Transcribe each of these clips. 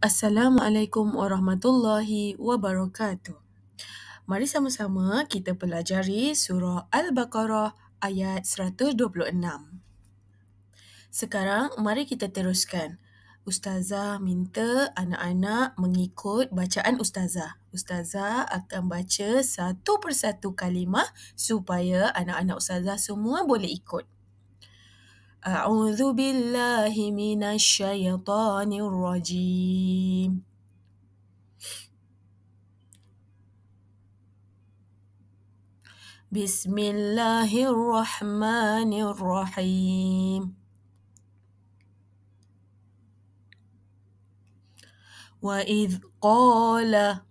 Assalamualaikum warahmatullahi wabarakatuh. Mari sama-sama kita pelajari surah Al-Baqarah ayat 126. Sekarang mari kita teruskan. Ustazah minta anak-anak mengikut bacaan Ustazah. Ustazah akan baca satu persatu kalimah supaya anak-anak Ustazah semua boleh ikut. A'udzu billahi minasyaitonir rajim. Bismillahirrahmanirrahim. وَإِذْ قَالَ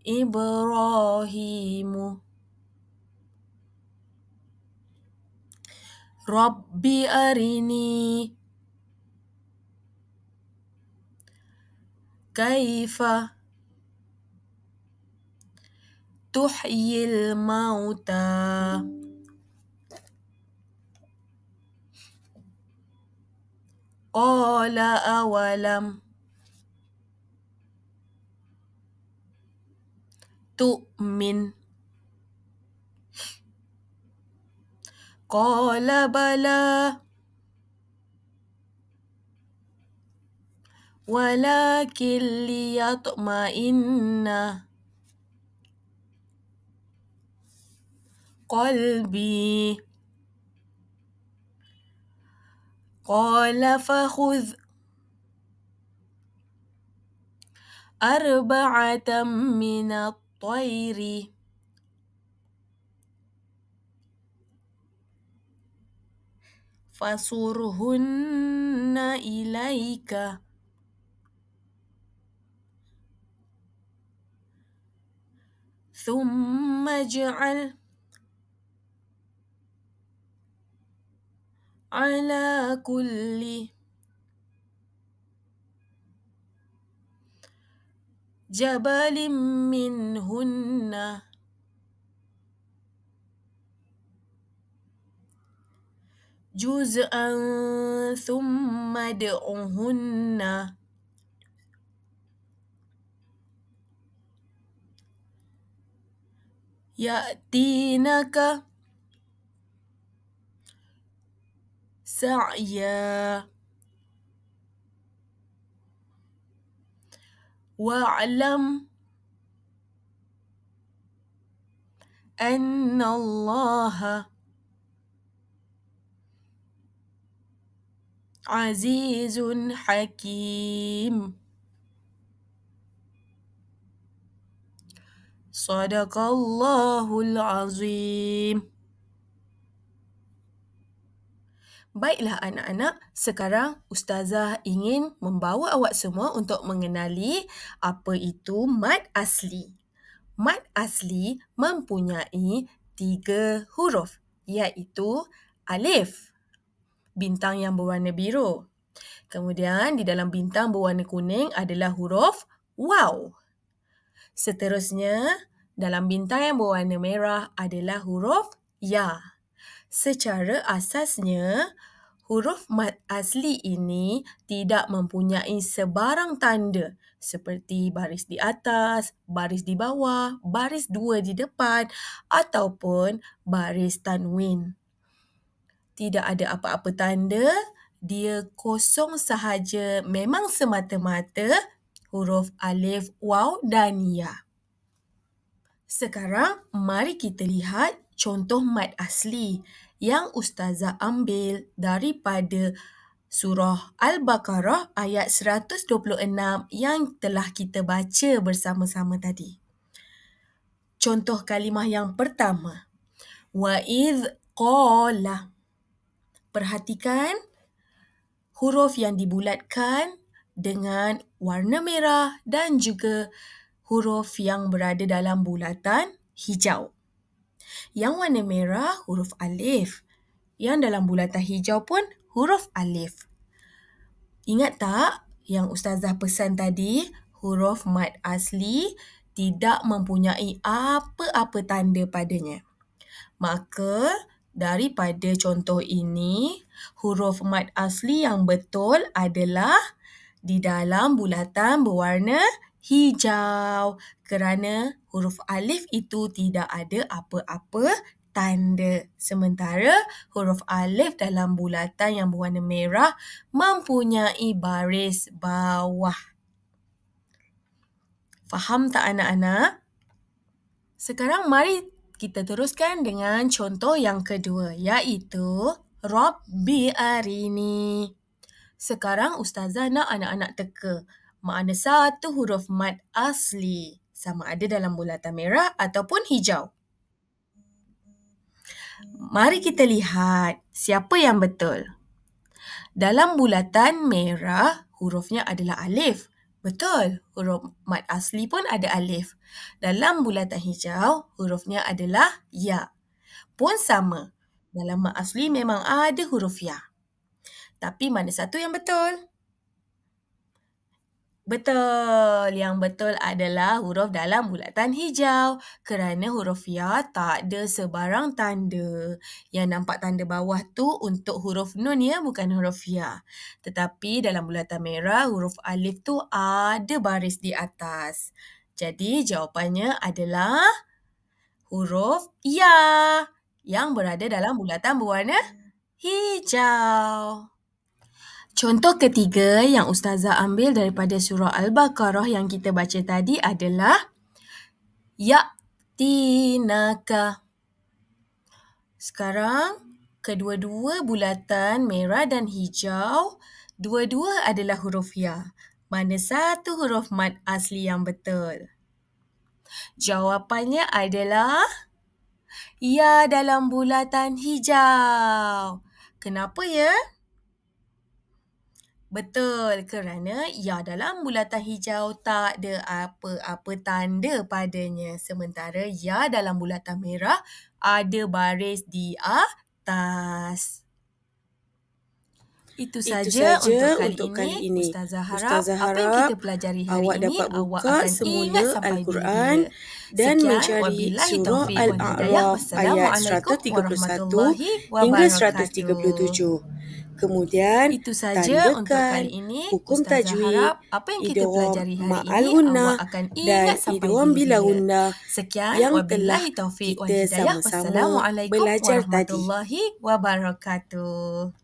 إِبْرَاهِيمُ رَبِّ أَرِنِي كَيْفَ تُحْيِي الْمَوْتَى قَالَ أَوَلَمْ تُؤْمِنْ قَالَ بَلَى وَلَكِنْ لِيَطْمَئِنَّ قَلْبِي قَالَ فَخُذْ أَرْبَعَةً مِنَ الطَّيْرِ فَصُرْهُنَّ إِلَيْكَ ثُمَّ اجْعَلْ عَلَى كُلِّ جَبَلٍ مِّنْهُنَّ جُزْءًا ثُمَّ ادْعُهُنَّ يَأْتِينَكَ سَعْيًا وَاعْلَمْ أَنَّ اللَّهَ عَزِيزٌ حَكِيمٌ. Sadaqallahul azim. Baiklah anak-anak, sekarang Ustazah ingin membawa awak semua untuk mengenali apa itu mad asli. Mad asli mempunyai 3 huruf, iaitu alif, bintang yang berwarna biru. Kemudian di dalam bintang berwarna kuning adalah huruf waw. Seterusnya, dalam bintang yang berwarna merah adalah huruf ya. Secara asasnya, huruf mad asli ini tidak mempunyai sebarang tanda seperti baris di atas, baris di bawah, baris 2 di depan ataupun baris tanwin. Tidak ada apa-apa tanda, dia kosong sahaja, memang semata-mata huruf alif, waw dan ya. Sekarang, mari kita lihat contoh mad asli yang Ustazah ambil daripada surah Al-Baqarah ayat 126 yang telah kita baca bersama-sama tadi. Contoh kalimah yang pertama, وَإِذْ قَالَ. Perhatikan huruf yang dibulatkan dengan warna merah dan juga huruf yang berada dalam bulatan hijau. Yang warna merah huruf alif. Yang dalam bulatan hijau pun huruf alif. Ingat tak yang Ustazah pesan tadi? Huruf mad asli tidak mempunyai apa-apa tanda padanya. Maka Daripada contoh ini, huruf mad asli yang betul adalah di dalam bulatan berwarna hijau kerana huruf alif itu tidak ada apa-apa tanda. Sementara huruf alif dalam bulatan yang berwarna merah mempunyai baris bawah. Faham tak anak-anak? Sekarang mari kita teruskan dengan contoh yang kedua, iaitu Rabbi arini. Sekarang Ustazah nak anak-anak teka mana satu huruf mad asli, sama ada dalam bulatan merah ataupun hijau. Mari kita lihat siapa yang betul. Dalam bulatan merah, hurufnya adalah alif. Betul, huruf mad asli pun ada alif. Dalam bulatan hijau, hurufnya adalah ya. Pun sama, dalam mad asli memang ada huruf ya. Tapi mana satu yang betul? Betul, yang betul adalah huruf dalam bulatan hijau kerana huruf ya tak ada sebarang tanda. Yang nampak tanda bawah tu untuk huruf nun ya, bukan huruf ya. Tetapi dalam bulatan merah, huruf alif tu ada baris di atas. Jadi jawapannya adalah huruf ya yang berada dalam bulatan berwarna hijau. Contoh ketiga yang Ustazah ambil daripada surah Al-Baqarah yang kita baca tadi adalah Ya'tinaka. Sekarang, kedua-dua bulatan merah dan hijau, dua-dua adalah huruf ya. Mana satu huruf mad asli yang betul? Jawapannya adalah ya dalam bulatan hijau. Kenapa ya? Betul, kerana ya dalam bulatan hijau tak ada apa-apa tanda padanya. Sementara ya dalam bulatan merah ada baris di atas. Itu saja untuk kali ini. Ustazah harap apa yang kita pelajari hari awak ini dapat awak buka akan semula ingat sampai Al-Quran bila. dan Sekian, mencari wabillahi surah taufiq wal hidayah. Al-A'raf ayat Wassalamualaikum 131 warahmatullahi hingga wabarakatuh. 137. Kemudian Itu saja untuk tandakan kali ini. hukum Ustazah tajwid, harap apa yang kita idgham pelajari hari ma'al ini gunnah awak akan dan ingat sampai idgham bila bila. gunnah Sekian, yang telah wabillahi taufiq wal kita hidayah. sama-sama Wassalamualaikum belajar tadi. warahmatullahi wabarakatuh.